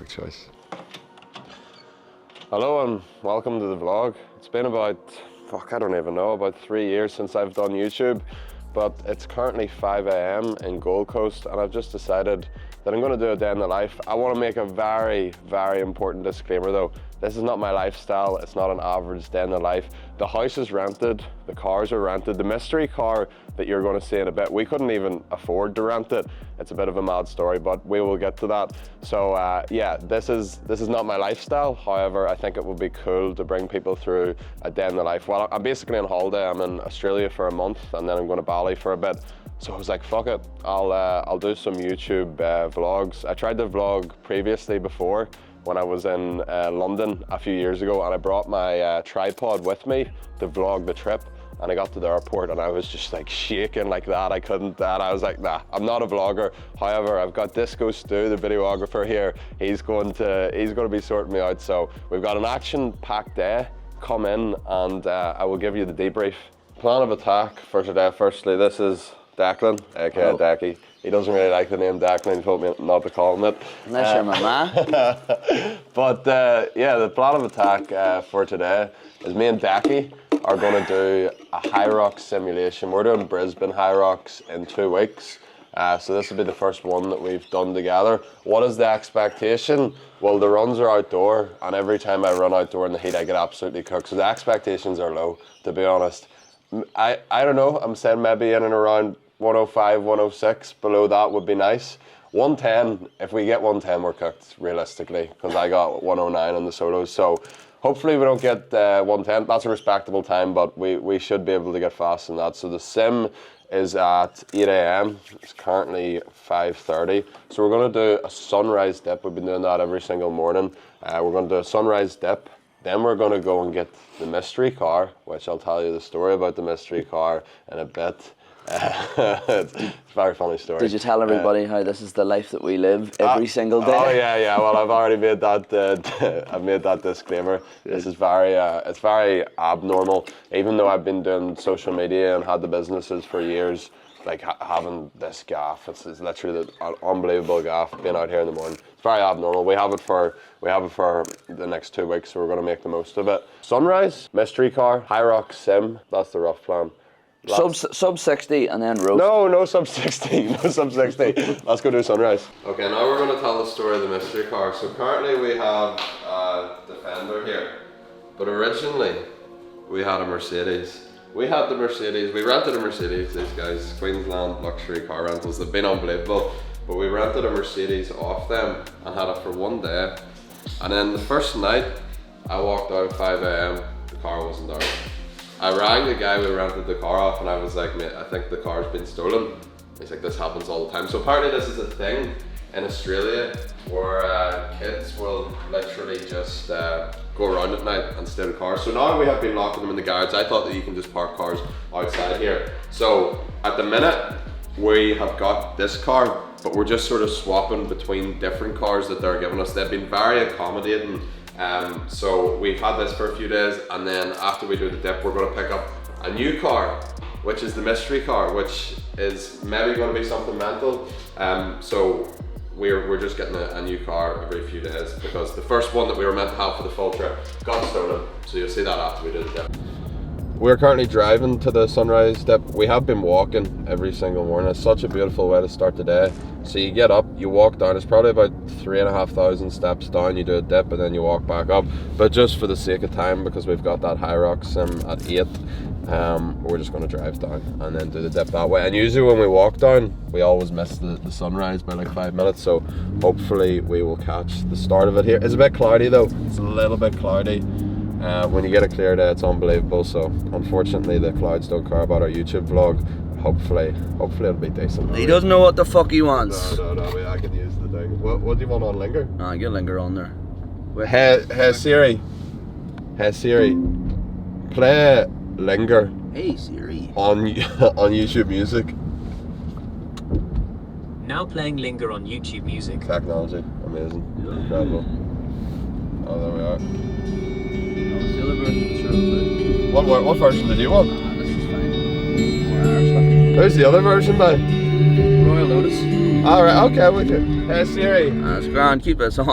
perfect choice. Hello and welcome to the vlog. It's been about, I don't even know, about 3 years since I've done YouTube, but it's currently 5 AM in Gold Coast, and I've just decided that I'm going to do a day in the life. I want to make a very, very important disclaimer though. This is not my lifestyle. It's not an average day in the life. The house is rented, the cars are rented. The mystery car that you're going to see in a bit, we couldn't even afford to rent it. It's a bit of a mad story, but we will get to that. So yeah, this is not my lifestyle. However, I think it would be cool to bring people through a day in the life. Well, I'm basically on holiday. I'm in Australia for a month, and then I'm going to Bali for a bit. So I was like, fuck it, I'll do some YouTube vlogs. I tried to vlog previously before when I was in London a few years ago, and I brought my tripod with me to vlog the trip. And I got to the airport and I was just like shaking like that. I couldn't, I was like, nah, I'm not a vlogger. However, I've got Disco Stu, the videographer here. He's going to be sorting me out. So we've got an action-packed day. Come in and I will give you the debrief. Plan of attack for today. Firstly, this is Declan, aka Decky. He doesn't really like the name Declan. He told me not to call him it. Unless you're my man. But yeah, the plan of attack for today is me and Decky are going to do a Hyrox simulation. We're doing Brisbane Hyrox in 2 weeks. So this will be the first one that we've done together. What is the expectation? Well, the runs are outdoor, and every time I run outdoor in the heat, I get absolutely cooked. So the expectations are low, to be honest. I don't know, I'm saying maybe in and around 105, 106, below that would be nice. 110, if we get 110, we're cooked, realistically, because I got 109 on the solos. So hopefully we don't get 110. That's a respectable time, but we should be able to get fast in that. So the sim is at 8 AM. It's currently 5:30. So we're going to do a sunrise dip. We've been doing that every single morning. We're going to do a sunrise dip. Then we're going to go and get the mystery car, which I'll tell you the story about the mystery car in a bit. It's a very funny story. Did you tell everybody how this is the life that we live every single day? Oh yeah. Well, I've already made that. I've made that disclaimer. This is very, it's very abnormal. Even though I've been doing social media and had the businesses for years, like having this gaff, it's literally an unbelievable gaff. Being out here in the morning, it's very abnormal. We have it for the next 2 weeks, so we're going to make the most of it. Sunrise, mystery car, Hyrox sim. That's the rough plan. Sub 60 and then roast. No sub 60, no sub 60. Let's go do sunrise. Okay, now we're going to tell the story of the mystery car. So currently we have a Defender here, but originally we had a Mercedes. We rented a Mercedes, these guys, Queensland luxury car rentals. They've been unbelievable, but we rented a Mercedes off them and had it for 1 day. And then the first night, I walked out at 5 AM, the car wasn't there. I rang the guy we rented the car off and I was like, mate, I think the car's been stolen. He's like, this happens all the time. So apparently this is a thing in Australia where kids will literally just go around at night and steal cars. So now we have been locking them in the garage. I thought that you can just park cars outside here. So at the minute, we have got this car, but we're just sort of swapping between different cars that they're giving us. They've been very accommodating. So we've had this for a few days, and then after we do the dip, we're going to pick up a new car, which is the mystery car, which is maybe going to be something mental. So we're just getting a new car every few days, because the first one that we were meant to have for the full trip got stolen. So you'll see that after we do the dip. We're currently driving to the sunrise dip. We have been walking every single morning. It's such a beautiful way to start the day. So you get up, you walk down. It's probably about 3,500 steps down. You do a dip and then you walk back up. But just for the sake of time, because we've got that Hyrox at 8, we're just going to drive down and then do the dip that way. And usually when we walk down, we always miss the sunrise by like 5 minutes. So hopefully we will catch the start of it here. It's a bit cloudy though. It's a little bit cloudy. When you get a clear day, it's unbelievable. So unfortunately the clouds don't care about our YouTube vlog. Hopefully it'll be decent. He doesn't know what the fuck he wants. No, I can use the thing. What do you want on Linger? Nah, get Linger on there. Hey Siri, play Linger. Hey Siri. On YouTube Music. Now playing Linger on YouTube Music. Technology, amazing, incredible. Oh, there we are. The other version's really good. What version did you want? This is fine. More Irish. There's the other version now. Royal notice. Alright, okay, we do. Hey Siri. That's grand, keep this on.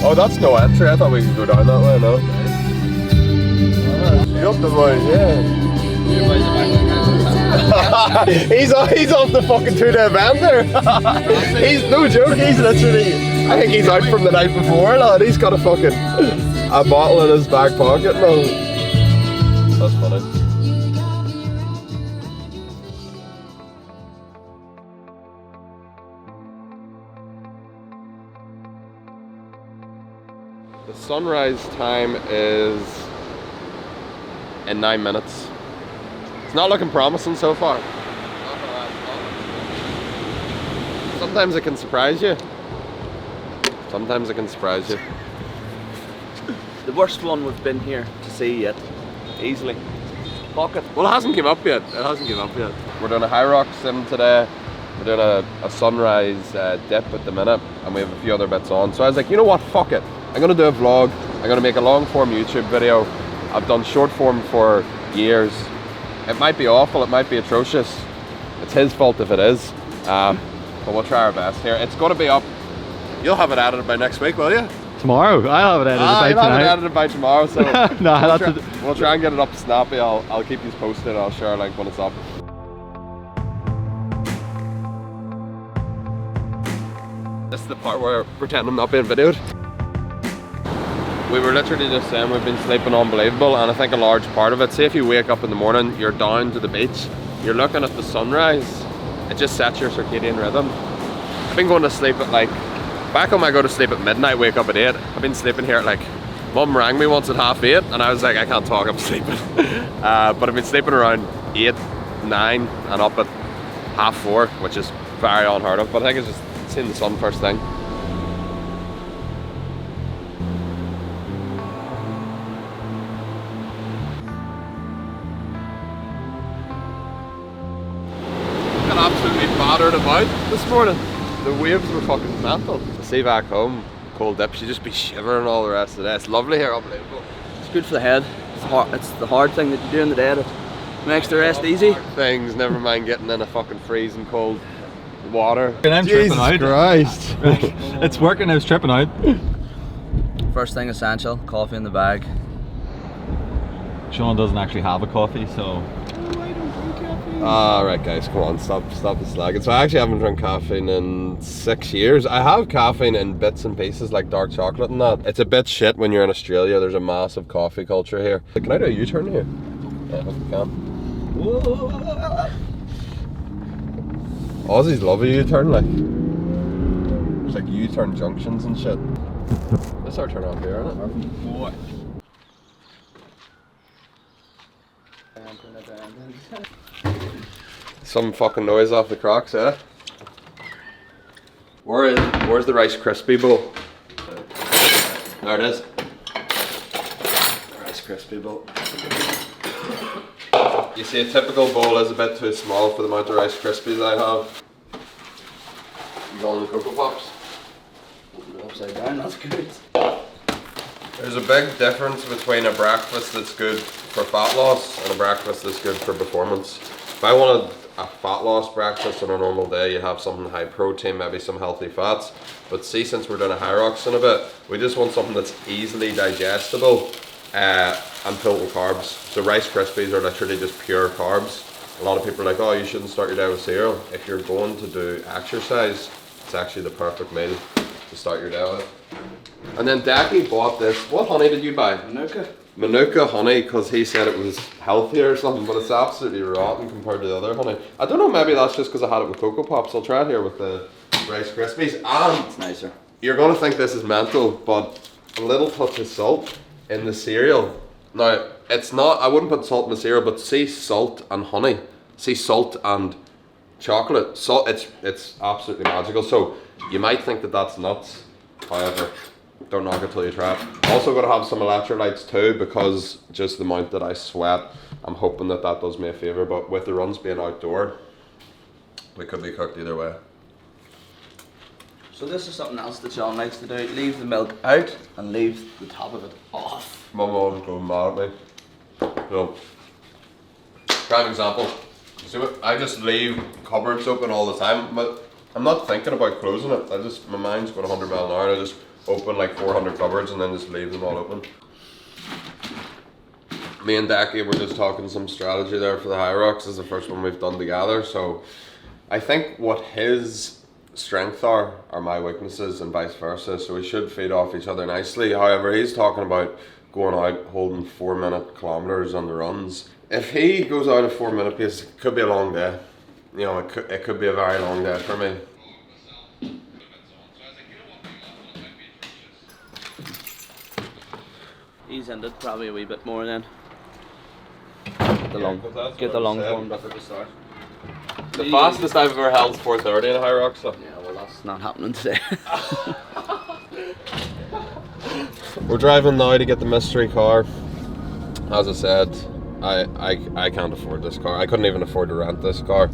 Oh, that's no entry. I thought we could go down that way, no? You up the way, yeah. he's off the fucking 2-day bender. He's no joke, he's literally, I think he's out from the night before, lad. He's got a fucking a bottle in his back pocket now. That's funny. The sunrise time is in 9 minutes. It's not looking promising so far. Sometimes it can surprise you. Sometimes it can surprise you. The worst one we've been here to see yet. Easily. Pocket. Well, it hasn't given up yet. It hasn't given up yet. We're doing a Hyrox sim today. We're doing a sunrise dip at the minute, and we have a few other bits on. So I was like, you know what, fuck it. I'm gonna do a vlog. I'm gonna make a long form YouTube video. I've done short form for years. It might be awful, it might be atrocious. It's his fault if it is. But we'll try our best here. It's gonna be up. You'll have it edited by next week, will you? Tomorrow. I'll have it edited by you'll tonight. have it edited by tomorrow, so No, we'll try and get it up snappy. I'll keep you posted. I'll share a link when it's up. This is the part where I pretend I'm not being videoed. We were literally just saying we've been sleeping unbelievable, and I think a large part of it, say if you wake up in the morning, you're down to the beach, you're looking at the sunrise, it just sets your circadian rhythm. I've been going to sleep at like, back home I go to sleep at midnight, wake up at 8. I've been sleeping here at like, Mum rang me once at 8:30 and I was like, I can't talk, I'm sleeping. But I've been sleeping around 8, 9 and up at 4:30, which is very unheard of, but I think it's just seeing the sun first thing. Absolutely battered about this morning. The waves were fucking mental. I see back home, cold dips, you just be shivering all the rest of the day. It's lovely here, unbelievable. It's good for the head. It's the hard thing that you do in the day that makes the rest easy. Things, never mind getting in a fucking freezing cold water. And I'm Jesus tripping out. Christ. It's working, I was tripping out. First thing essential, coffee in the bag. Sean doesn't actually have a coffee, so... Alright guys, come on, stop the slagging. So I actually haven't drunk caffeine in 6 years. I have caffeine in bits and pieces like dark chocolate and that. It's a bit shit when you're in Australia. There's a massive coffee culture here. Can I do a U-turn here? Yeah, I hope you can. Aussies love a U-turn, like. There's like U-turn junctions and shit. This is our turn off here, isn't it? Boy. Some fucking noise off the Crocs, eh? Where's the Rice Krispie bowl? There it is. Rice Krispie bowl. You see, a typical bowl is a bit too small for the amount of Rice Krispies I have. You going the Cocoa Pops? Upside down, that's good. There's a big difference between a breakfast that's good for fat loss and a breakfast that's good for performance. If I wanted a fat loss breakfast on a normal day, you have something high protein, maybe some healthy fats. But see, since we're doing a Hyrox in a bit, we just want something that's easily digestible and filled with carbs. So Rice Krispies are literally just pure carbs. A lot of people are like, oh, you shouldn't start your day with cereal. If you're going to do exercise, it's actually the perfect meal to start your day with. And then Decky bought this. What honey did you buy? Manuka honey, because he said it was healthier or something, but it's absolutely rotten compared to the other honey. I don't know, maybe that's just because I had it with Cocoa Pops. I'll try it here with the Rice Krispies. And It's nicer. you're going to think this is mental, but a little touch of salt in the cereal. Now, it's not, I wouldn't put salt in the cereal, but see salt and honey. See salt and chocolate. Salt, it's absolutely magical. So you might think that that's nuts, however, don't knock it till you try it. Also got to have some electrolytes too, because just the amount that I sweat, I'm hoping that that does me a favour. But with the runs being outdoor, we could be cooked either way. So this is something else that Sean likes to do. Leave the milk out and leave the top of it off. Mum always going mad at me. So, prime example. See what? I just leave cupboards open all the time, but I'm not thinking about closing it. My mind's going 100 miles an hour. I just open like 400 cupboards and then just leave them all open. Me and Daki were just talking some strategy there for the Hyrox. This is the first one we've done together, so I think what his strengths are my weaknesses and vice versa, so we should feed off each other nicely. However, he's talking about going out holding 4-minute kilometers on the runs. If he goes out at 4-minute pace, it could be a long day. You know, it could be a very long day for me. He's ended probably a wee bit more then. Get the long form at the start. The fastest I've ever held is 4:30 in a Hyrox. So. Yeah, well that's not happening today. We're driving now to get the mystery car. As I said, I can't afford this car. I couldn't even afford to rent this car.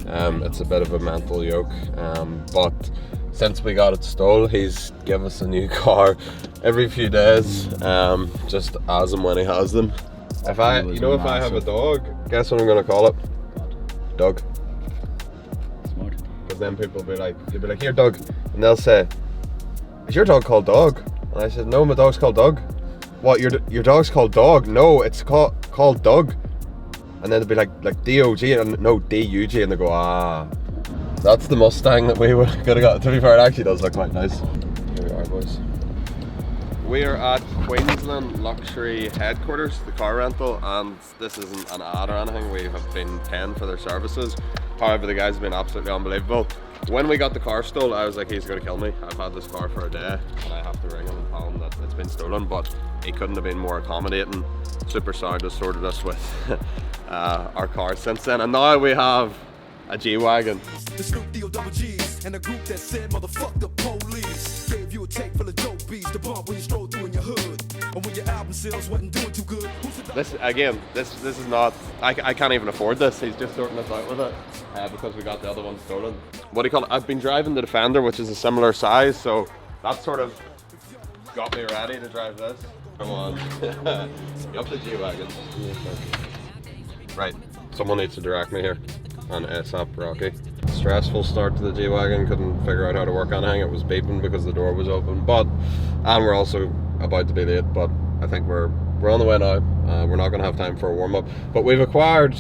It's a bit of a mental yoke. But since we got it stole, he's given us a new car every few days, just as and when he has them. If I have a dog, guess what I'm gonna call it? Doug. Smart. Because then people will be like, you'll be like, here Doug, and they'll say, is your dog called Dog? And I said, no, my dog's called Doug. What, your dog's called Dog? No, it's called Doug. And then they'll be like D-O-G, and no, D-U-G, and they go, ah. That's the Mustang that we could have got. To be fair, it actually does look quite nice. Here we are, boys. We are at Queensland Luxury Headquarters, the car rental, and this isn't an ad or anything. We have been paying for their services. However, the guys have been absolutely unbelievable. When we got the car stolen, I was like, he's going to kill me. I've had this car for a day, and I have to ring him and tell him that it's been stolen, but he couldn't have been more accommodating. Super Sound has sorted us with our car since then, and now we have a G-Wagon. The Snoop Deal double G's and a group that said motherfuck the police. Gave you a take full of dope beats to bump when you stroll through in your hood. Or when your album sales wasn't doing too good. This is not, I can't even afford this. He's just sorting us out with it because we got the other one stolen. What do you call it? I've been driving the Defender, which is a similar size, so that sort of got me ready to drive this. Come on. Up the G-Wagon. Right, someone needs to direct me here. On ASAP Rocky. Stressful start to the G-Wagon, couldn't figure out how to work anything. It was beeping because the door was open, and we're also about to be late, but I think we're on the way now. We're not going to have time for a warm-up, but we've acquired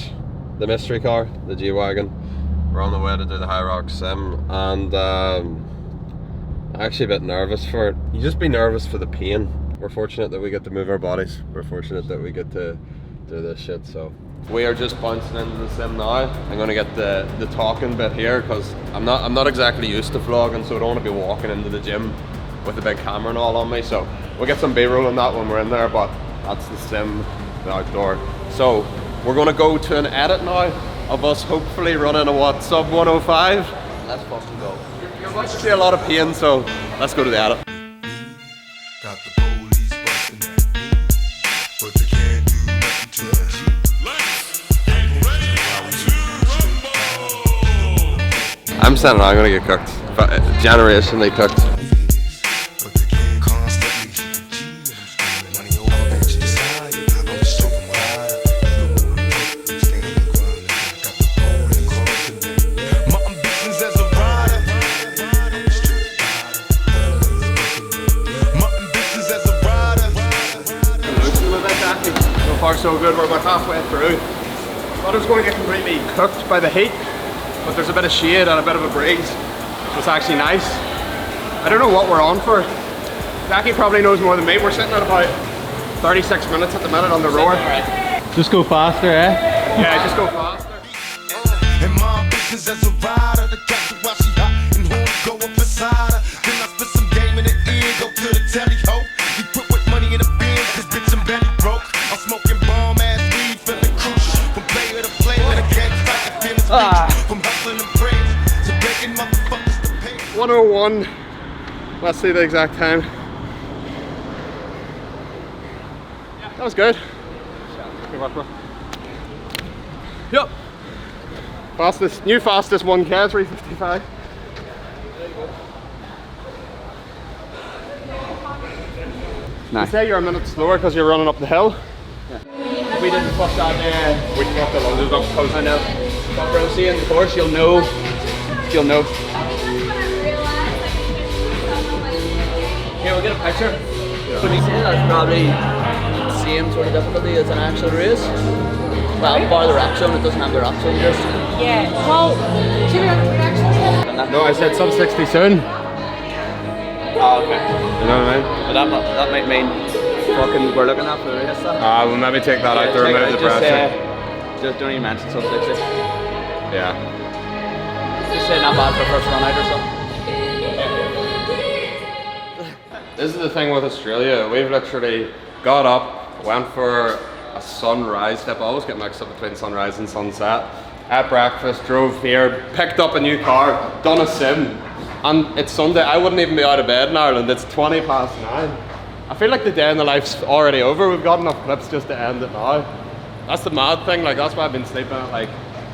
the mystery car, the G-Wagon. We're on the way to do the Hyrox sim, and I'm actually a bit nervous for it. You just be nervous for the pain. We're fortunate that we get to move our bodies. We're fortunate that we get to do this shit, so. We are just bouncing into the sim now. I'm going to get the talking bit here because I'm not exactly used to vlogging, so I don't want to be walking into the gym with a big camera and all on me. So we'll get some B-roll on that when we're in there, but that's the sim, the outdoor. So we're going to go to an edit now of us hopefully running a sub 105. Let's fucking go. You're about to see a lot of pain, so let's go to the edit. Got the police busting at me, but they can't do nothing to the G. I'm saying I'm gonna get cooked. Generationally cooked. So far so good, we're about halfway through. Thought I was going to get completely cooked by the heat, but there's a bit of shade and a bit of a breeze, so it's actually nice. I don't know what we're on for. Jackie probably knows more than me. We're sitting at about 36 minutes at the minute on the roar. Just go faster, eh? Yeah, just go faster. And my business as a rider, the catch her while she hot and horns go up beside her. Then I spit some game in the ear, go to the telly ho. We put with money in the bins, this bitch I'm belly broke. I'm smoking bomb ass weed, feeling crucial. From player to player, and I can't fight the feelings. From hustling and praise, to breaking motherfuckers to pay. 101. Let's see the exact time. That was good. Good work, bro. Yep. New fastest 1K, 355. Nice. You say you're a minute slower because you're running up the hill. Yeah. If we didn't push that, we'd fuck the lunges up close. I know. front row seeing the course, you'll know. You'll know. Here, we'll get a picture. Would you say that's probably the same sort of difficulty as an actual race? Well, bar the rock zone, it doesn't have the rock zone just. Yeah, well, do you know what we actually said? No, I said sub 60 soon. Oh, okay. You know what I mean? But that might mean fucking we're looking at for the race. We'll maybe take that out to remove the pressure. Just don't even mention sub 60. Yeah. Just say not bad for first run out or something. This is the thing with Australia. We've literally got up, went for a sunrise step. I always get mixed up between sunrise and sunset. At breakfast, drove here, picked up a new car, done a sim, and it's Sunday. I wouldn't even be out of bed in Ireland. It's 20 past 9. I feel like the day in the life's already over. We've got enough clips just to end it now. That's the mad thing. Like, that's why I've been sleeping at like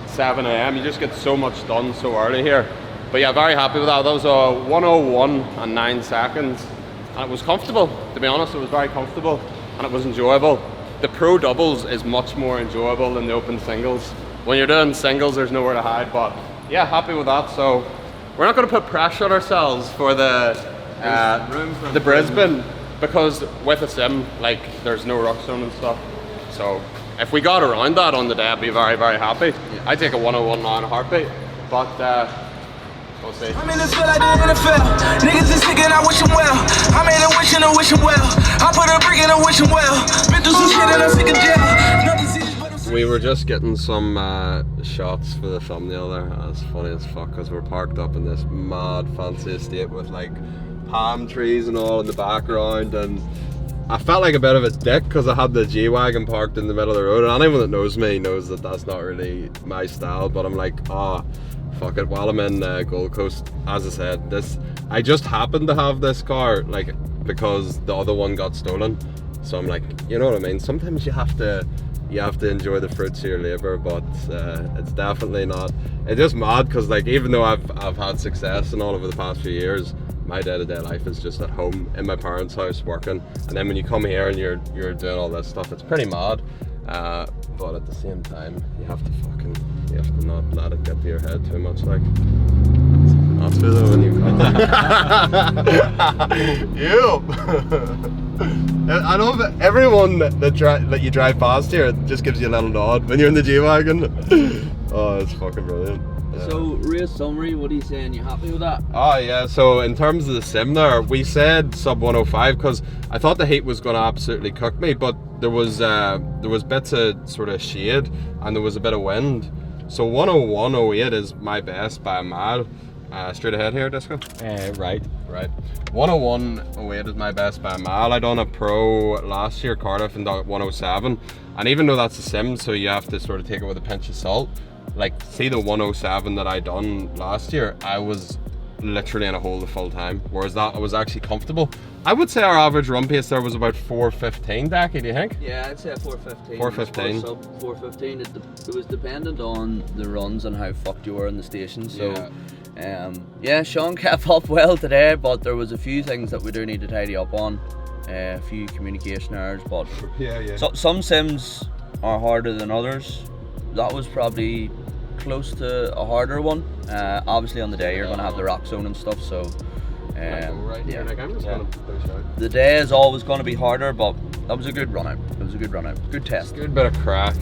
7 a.m. You just get so much done so early here. But yeah, very happy with that. That was a 1:01 and 9 seconds. And it was comfortable, to be honest. It was very comfortable and it was enjoyable. The pro doubles is much more enjoyable than the open singles. When you're doing singles, there's nowhere to hide, but yeah, happy with that. So we're not going to put pressure on ourselves for the Brisbane, because with a sim, like, there's no rock zone and stuff. So if we got around that on the day, I'd be very, very happy. Yeah. I'd take a 1:01 now in a heartbeat, but we'll see. I'm in this feel like the NFL. Niggas is sick and I wish them well. I made a wish and I wish them well. I put a brick and I wish them well. Been through some shit and I'm sick of jail. Nothing serious but I'm We were just getting some shots for the thumbnail there. It's funny as fuck because we're parked up in this mad fancy estate with like palm trees and all in the background, and I felt like a bit of a dick because I had the G-Wagon parked in the middle of the road, and anyone that knows me knows that that's not really my style, but I'm like, fuck it, while I'm in Gold Coast, as I said, I just happened to have this car, like, because the other one got stolen. So I'm like, you know what I mean? Sometimes you have to enjoy the fruits of your labour, but it's definitely not. It's just mad because, like, even though I've had success and all over the past few years, my day-to-day life is just at home in my parents' house working, and then when you come here and you're doing all this stuff, it's pretty mad. But at the same time, you have to not let it get to your head too much, like. That's true though when you come. I love it. Everyone that you drive past here just gives you a little nod when you're in the G-Wagon. Oh, it's fucking brilliant. Yeah. So, race summary, what are you saying? You happy with that? Oh yeah, so in terms of the sim there, we said sub 105 because I thought the heat was going to absolutely cook me, but there was bits of sort of shade and there was a bit of wind. So 101.08 is my best by a mile. Straight ahead here, Disco? Right. 101.08 is my best by a mile. I done a pro last year, Cardiff, and got 107. And even though that's a sim, so you have to sort of take it with a pinch of salt. Like, see the 107 that I done last year, I was literally in a hole the full time. Whereas that, I was actually comfortable. I would say our average run pace there was about 4:15, Dacky, do you think? Yeah, I'd say 4:15. 4:15. Sub 4:15. It was dependent on the runs and how fucked you were in the station. So, yeah, Sean kept up well today, but there was a few things that we do need to tidy up on. A few communication errors, but so, some sims are harder than others. That was probably close to a harder one. Obviously on the day you're going to have the rock zone and stuff, so the day is always going to be harder, but that was a good run out. Good test. Good bit of crack.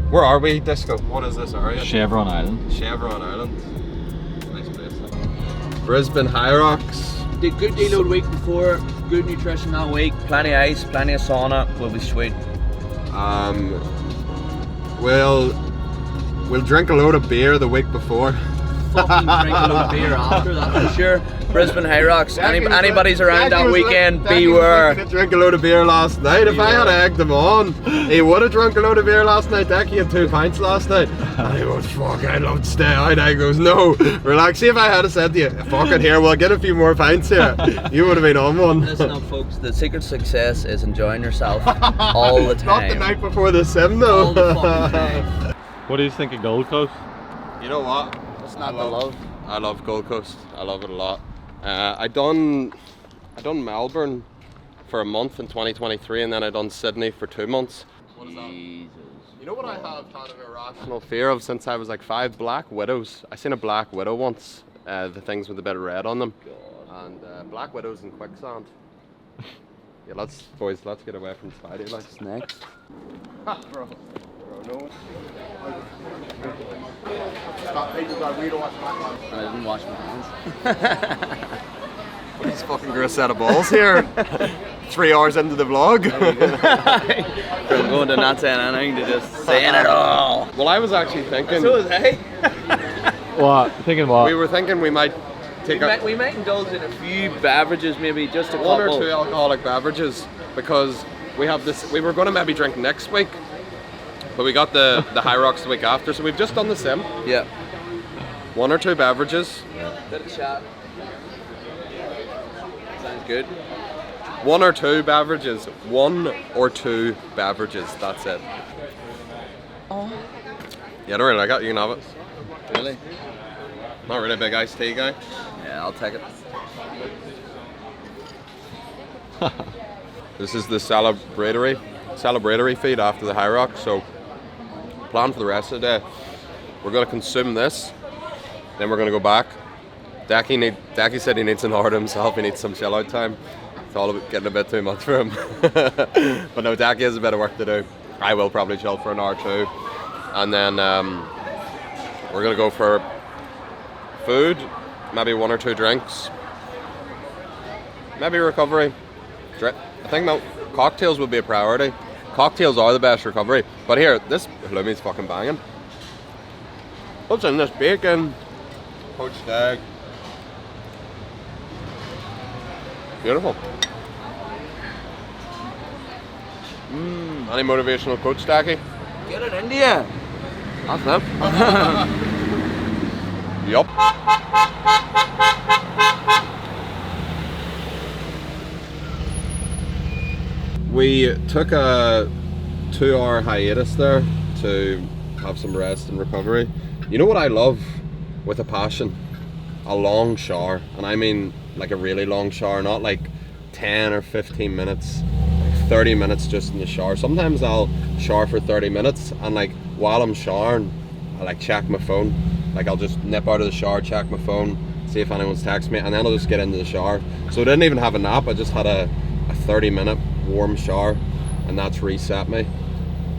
Where are we, Disco? What is this area? Chevron Island. Nice place. Brisbane Hyrox. Did good deload week before, good nutrition that week, plenty of ice, plenty of sauna, will be sweet. We'll drink a load of beer the week before. Fucking drink a load of beer after, that's for sure. Brisbane Hyrox, anybody's around that weekend, beware. He drank a load of beer last night. If I had egged him on, he would have drunk a load of beer last night. Decky had 2 pints last night. And he goes, fuck, I'd love to stay out. I goes, no, relax. See, if I had said to you, fuck it, here, we'll get a few more pints here, you would have been on one. Listen up, folks, the secret to success is enjoying yourself all the time. Not the night before the sim, though. All the fucking time. What do you think of Gold Coast? You know what? It's not the love. I love Gold Coast. I love it a lot. I done Melbourne for a month in 2023, and then I done Sydney for 2 months. What is that? You You know what I have had an irrational fear of since I was like 5? Black widows. I seen a black widow once. The things with a bit of red on them. And black widows in quicksand. Yeah, boys, let's get away from Spidey. Like Snakes. bro, no. I didn't wash my hands. He's fucking grew a set of balls here. 3 hours into the vlog. From going to not saying anything to just saying it all. Well, I was actually thinking. So was I. What? Thinking what? We were thinking we might take We might indulge in a few beverages, maybe just a one couple. or two alcoholic beverages, because we have this. We were going to maybe drink next week, but we got the Hyrox the week after, so we've just done the sim. Yeah. 1 or 2 beverages. Bit of chat. Sounds good. 1 or 2 beverages. 1 or 2 beverages. That's it. Oh. Yeah, I don't really like it. You can have it. Really? Not really a big iced tea guy. Yeah, I'll take it. This is the celebratory feed after the Hyrox. So, plan for the rest of the day. We're going to consume this, then we're going to go back. Daki said he needs an hour to himself. He needs some chill out time. It's all getting a bit too much for him. But no, Daki has a bit of work to do. I will probably chill for an hour too, and then we're going to go for food, maybe 1 or 2 drinks, maybe recovery. I think cocktails would be a priority. Cocktails are the best recovery. But here, this halloumi's fucking banging. What's in this? Bacon, poached egg. Beautiful. Any motivational quotes, Daki? Get it into you. That's them. Yup. We took a 2-hour hiatus there to have some rest and recovery. You know what I love with a passion? A long shower. And I mean like a really long shower, not like 10 or 15 minutes, like 30 minutes just in the shower. Sometimes I'll shower for 30 minutes and like while I'm showering, I like check my phone. Like I'll just nip out of the shower, check my phone, see if anyone's texted me, and then I'll just get into the shower. So I didn't even have a nap, I just had a 30-minute warm shower, and that's reset me.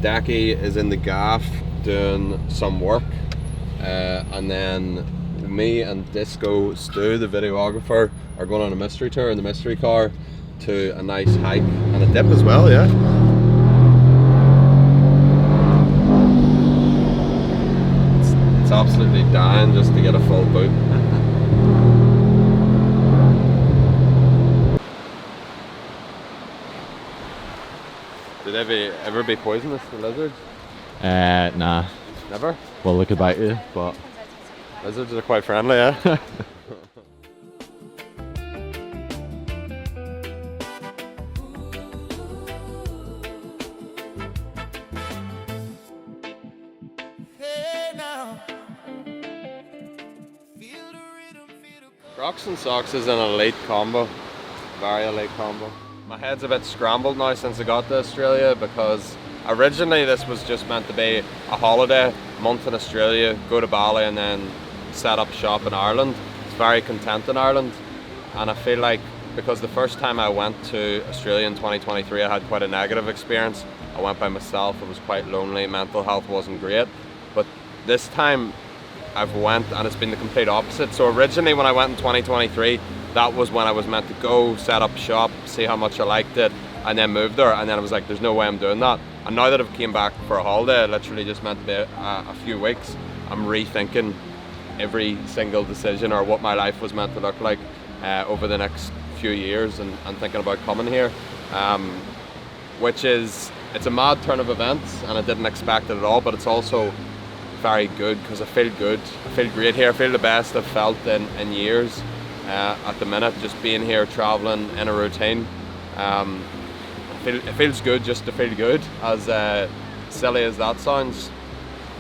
Daki is in the gaff doing some work, and then me and Disco Stu, the videographer, are going on a mystery tour in the mystery car to a nice hike and a dip as well, yeah. It's absolutely dying just to get a full boot. Did they ever be poisonous to lizards? Nah. Never? Well, look about you, but Lizards are quite friendly, yeah? Crocs and socks is an elite combo. Very elite combo. My head's a bit scrambled now since I got to Australia, because originally this was just meant to be a holiday, month in Australia, go to Bali and then set up shop in Ireland. It's very content in Ireland, and I feel like because the first time I went to Australia in 2023 I had quite a negative experience. I went by myself, it was quite lonely, mental health wasn't great, but this time I've went and it's been the complete opposite. So originally when I went in 2023, that was when I was meant to go, set up shop, see how much I liked it, and then move there. And then I was like, there's no way I'm doing that. And now that I've came back for a holiday, literally just meant to be a few weeks, I'm rethinking every single decision or what my life was meant to look like over the next few years, and thinking about coming here. Which is, it's a mad turn of events and I didn't expect it at all, but it's also very good because I feel good. I feel great here. I feel the best I've felt in years at the minute, just being here, traveling in a routine. It feels good just to feel good, as silly as that sounds.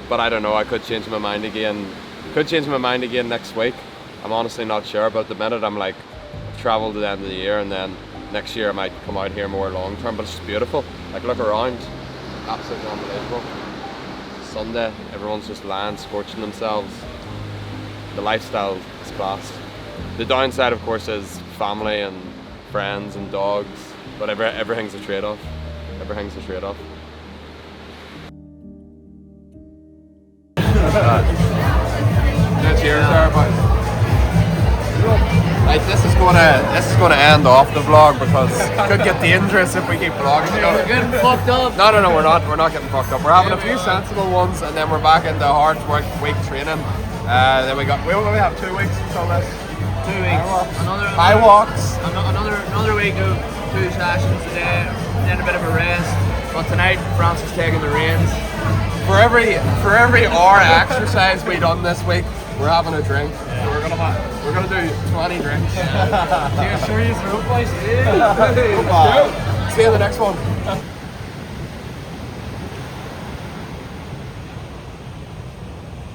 But I don't know, I could change my mind again. Next week. I'm honestly not sure, but at the minute I'm like, I've travelled to the end of the year, and then next year I might come out here more long term, but it's just beautiful. Like, look around, absolutely unbelievable. Sunday, everyone's just lying, scorching themselves. The lifestyle is class. The downside, of course, is family and friends and dogs, but everything's a trade-off. Everything's a trade-off. Cheers, everybody. Like, this is gonna end off the vlog because it could get dangerous if we keep vlogging. We're getting fucked up. No, we're not getting fucked up. We're having a few sensible ones, and then we're back into hard work week training. Then we only have 2 weeks until this. 2 weeks. Hyrox. Another week of 2 sessions today, then a bit of a rest. But tonight, Francis taking the reins. For every hour exercise we done this week, we're having a drink. So we're gonna do 20 drinks. Cheers, sure you through, boys. See you in the next one.